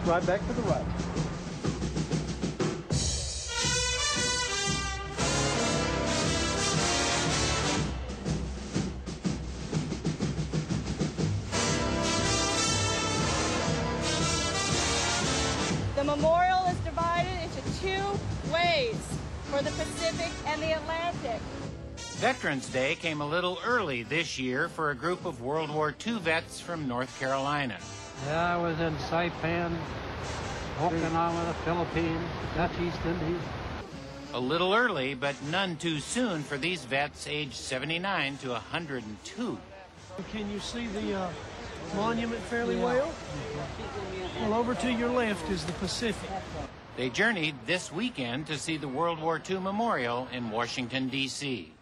right back to the right. The memorial is divided into two ways for the Pacific and the Atlantic. Veterans Day came a little early this year for a group of World War II vets from North Carolina. Yeah, I was in Saipan, Okinawa, the Philippines, Dutch East Indies. A little early, but none too soon for these vets aged 79 to 102. Can you see the monument fairly well? Well, over to your left is the Pacific. They journeyed this weekend to see the World War II Memorial in Washington, D.C.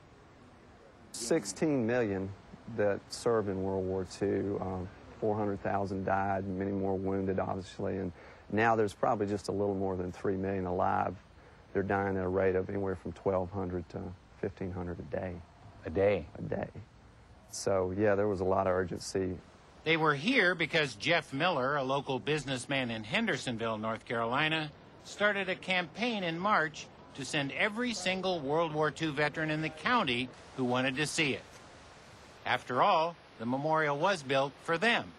16 million that served in World War II. 400,000 died, many more wounded, obviously, and now there's probably just a little more than 3 million alive. They're dying at a rate of anywhere from 1,200 to 1,500 a day. A day? A day. So, yeah, there was a lot of urgency. They were here because Jeff Miller, a local businessman in Hendersonville, North Carolina, started a campaign in March to send every single World War II veteran in the county who wanted to see it. After all, the memorial was built for them.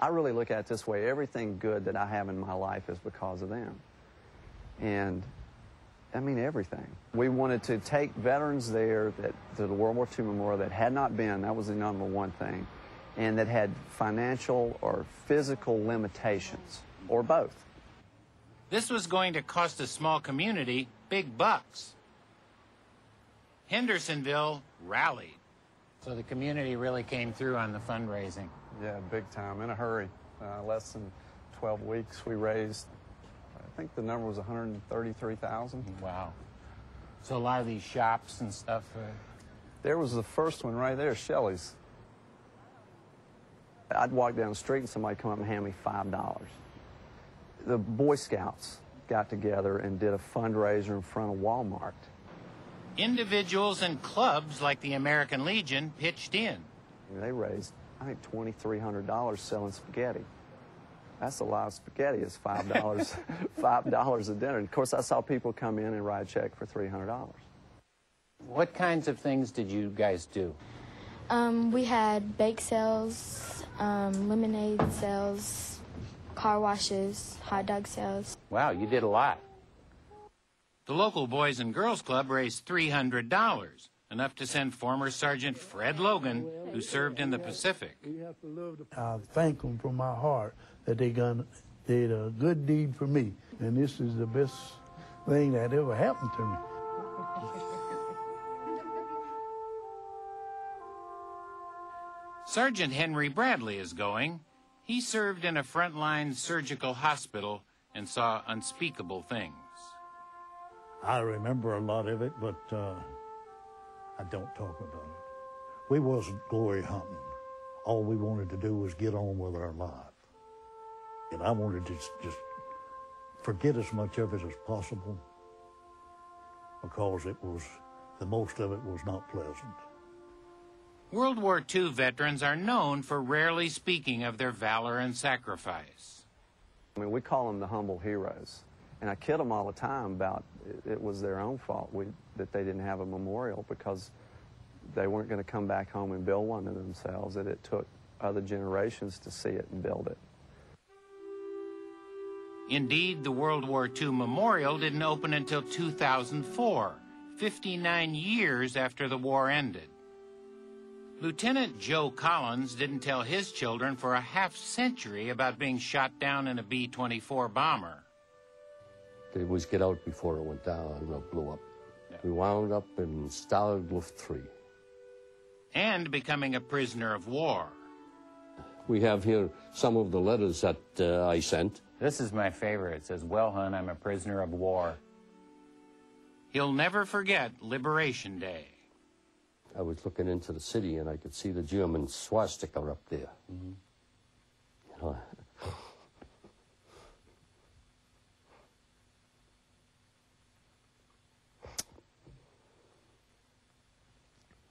I really look at it this way. Everything good that I have in my life is because of them. And, I mean, everything. We wanted to take veterans there to the World War II Memorial that had not been, that was the number one thing, and that had financial or physical limitations, or both. This was going to cost a small community big bucks. Hendersonville rallied. So the community really came through on the fundraising. Yeah, big time, in a hurry. Less than 12 weeks, we raised, I think the number was 133,000. Wow. So a lot of these shops and stuff. There was the first one right there, Shelley's. I'd walk down the street and somebody come up and hand me $5. The Boy Scouts got together and did a fundraiser in front of Walmart. Individuals and clubs like the American Legion pitched in. They raised, I think, $2,300 selling spaghetti. That's a lot of spaghetti. It's $5, $5 a dinner. And of course, I saw people come in and write a check for $300. What kinds of things did you guys do? We had bake sales, lemonade sales, car washes, hot dog sales. Wow, you did a lot. The local Boys and Girls Club raised $300, enough to send former Sergeant Fred Logan, who served in the Pacific. I thank them from my heart that they did a good deed for me, and this is the best thing that ever happened to me. Sergeant Henry Bradley is going. He served in a frontline surgical hospital and saw unspeakable things. I remember a lot of it, but I don't talk about it. We wasn't glory hunting. All we wanted to do was get on with our life. And I wanted to just forget as much of it as possible because the most of it was not pleasant. World War II veterans are known for rarely speaking of their valor and sacrifice. I mean, we call them the humble heroes. And I kid them all the time about it was their own fault that they didn't have a memorial because they weren't going to come back home and build one of themselves, that it took other generations to see it and build it. Indeed, the World War II Memorial didn't open until 2004, 59 years after the war ended. Lieutenant Joe Collins didn't tell his children for a half-century about being shot down in a B-24 bomber. They always get out before it went down or blew up. Yeah. We wound up in Stalag Luft 3. And becoming a prisoner of war. We have here some of the letters that I sent. This is my favorite. It says, "Well, hon, I'm a prisoner of war." He'll never forget Liberation Day. I was looking into the city and I could see the German swastika up there. Mm-hmm. You know,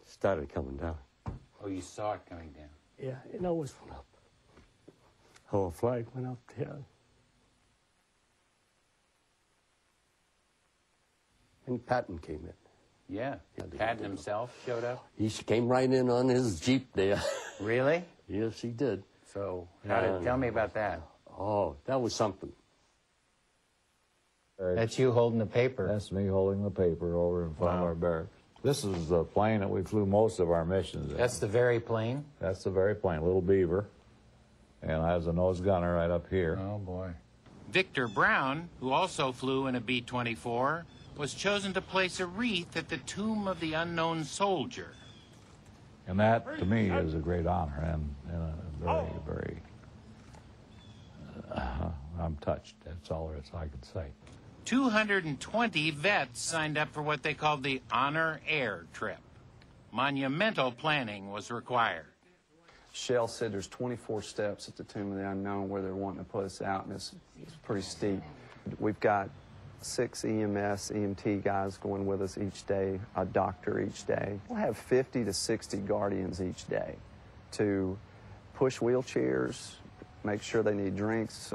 started coming down. Oh, you saw it coming down? Yeah, it always went up. Our flag went up there. And Patton came in. Yeah. Patton himself showed up? He came right in on his Jeep there. Really? Yes, he did. So, tell me about that. Oh, that was something. That's you holding the paper. That's me holding the paper over in front of our barracks. This is the plane that we flew most of our missions in. That's the very plane? That's the very plane, Little Beaver. And I was a nose gunner right up here. Oh, boy. Victor Brown, who also flew in a B-24, was chosen to place a wreath at the tomb of the unknown soldier. And that, to me, is a great honor and a very, I'm touched. That's all I can say. 220 vets signed up for what they called the Honor Air Trip. Monumental planning was required. Shell said there's 24 steps at the Tomb of the Unknown where they're wanting to put us out, and it's pretty steep. We've got 6 EMS, EMT guys going with us each day, a doctor each day. We'll have 50 to 60 guardians each day to push wheelchairs, make sure they need drinks,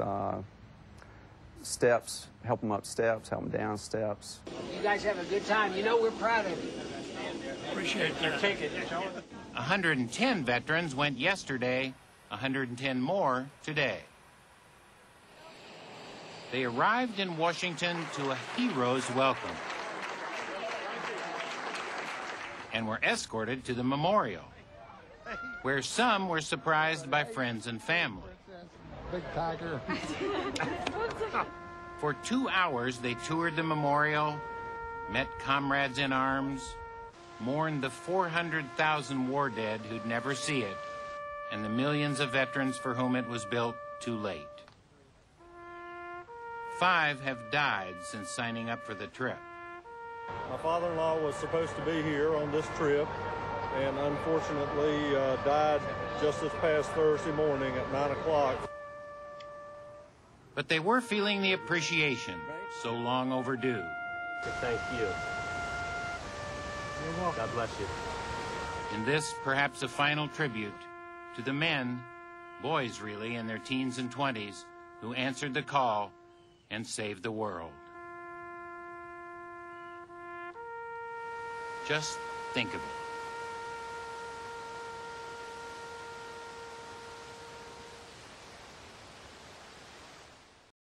steps, help them up steps, help them down steps. You guys have a good time. You know we're proud of you. Appreciate that. Take it. 110 veterans went yesterday, 110 more today. They arrived in Washington to a hero's welcome and were escorted to the memorial, where some were surprised by friends and family. Big tiger. For 2 hours, they toured the memorial, met comrades in arms, mourned the 400,000 war dead who'd never see it, and the millions of veterans for whom it was built too late. 5 have died since signing up for the trip. My father-in-law was supposed to be here on this trip and unfortunately died just this past Thursday morning at 9 o'clock. But they were feeling the appreciation so long overdue. Thank you. God bless you. In this, perhaps a final tribute to the men, boys really, in their teens and 20s, who answered the call and saved the world. Just think of it.